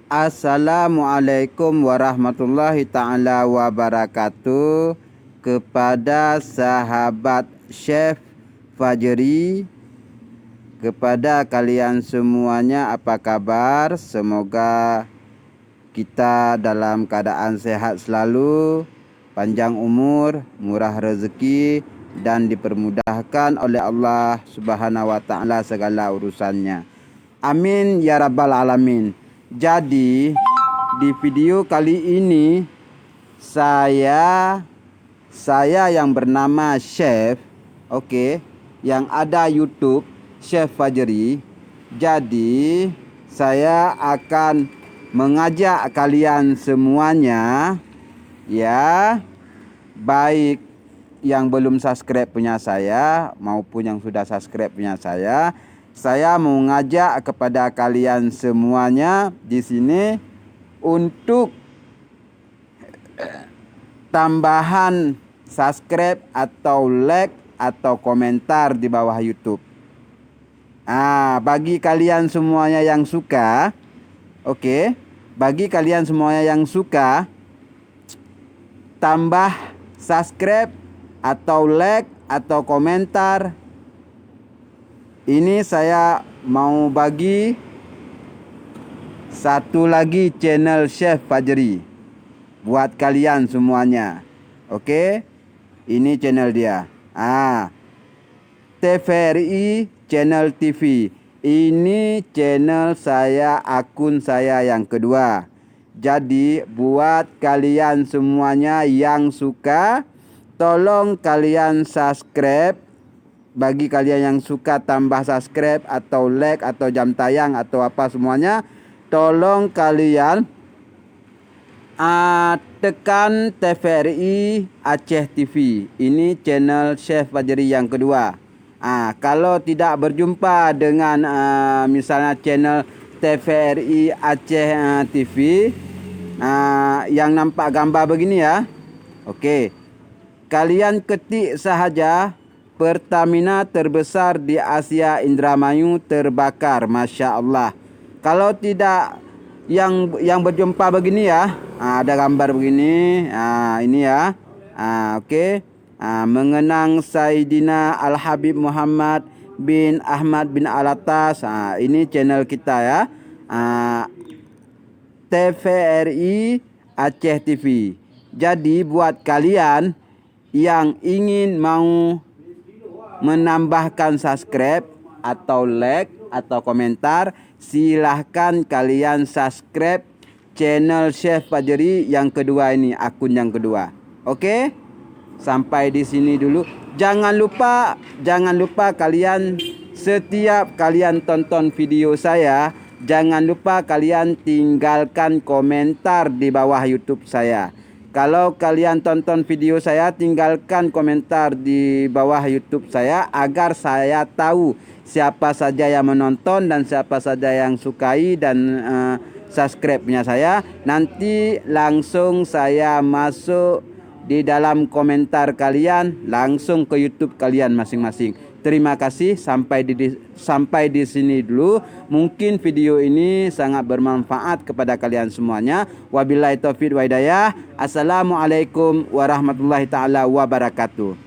Assalamualaikum warahmatullahi ta'ala wabarakatuh. Kepada sahabat Chef Fajri, kepada kalian semuanya, apa kabar? Semoga kita dalam keadaan sehat selalu, panjang umur, murah rezeki, dan dipermudahkan oleh Allah Subhanahu wa ta'ala segala urusannya. Amin ya rabbal alamin. Jadi di video kali ini saya yang bernama Chef, yang ada YouTube Chef Fajri. Jadi saya akan mengajak kalian semuanya, ya, baik yang belum subscribe punya saya maupun yang sudah subscribe punya saya mau ngajak kepada kalian semuanya di sini untuk tambahan subscribe atau like atau komentar di bawah YouTube. Bagi kalian semuanya yang suka, bagi kalian semuanya yang suka, tambah subscribe atau like atau komentar. Ini saya mau bagi satu lagi channel Chef Fajri buat kalian semuanya. Ini channel dia. TVRI Channel TV. Ini channel saya, akun saya yang kedua. Jadi buat kalian semuanya yang suka, tolong kalian subscribe. Bagi kalian yang suka tambah subscribe atau like atau jam tayang atau apa semuanya, tolong kalian tekan TVRI Aceh TV. Ini channel Chef Fajri yang kedua. Kalau tidak berjumpa dengan misalnya channel TVRI Aceh TV yang nampak gambar begini ya. Kalian ketik sahaja Pertamina terbesar di Asia Indramayu terbakar, Masya Allah. Kalau tidak yang berjumpa begini ya, ada gambar begini, ini ya, mengenang Sayyidina Al-Habib Muhammad bin Ahmad bin Alatas. Ini channel kita ya, TVRI Aceh TV. Jadi buat kalian yang ingin mau menambahkan subscribe atau like atau komentar, silahkan kalian subscribe channel Chef Fajri yang kedua ini, akun yang kedua. Sampai di sini dulu. Jangan lupa kalian, setiap kalian tonton video saya, jangan lupa kalian tinggalkan komentar di bawah YouTube saya. Kalau kalian tonton video saya, tinggalkan komentar di bawah YouTube saya agar saya tahu siapa saja yang menonton dan siapa saja yang sukai dan subscribe-nya saya. Nanti langsung saya masuk di dalam komentar kalian, langsung ke YouTube kalian masing-masing. Terima kasih, sampai di sini dulu. Mungkin video ini sangat bermanfaat kepada kalian semuanya. Wabillahi taufiq wa hidayah. Assalamualaikum warahmatullahi taala wabarakatuh.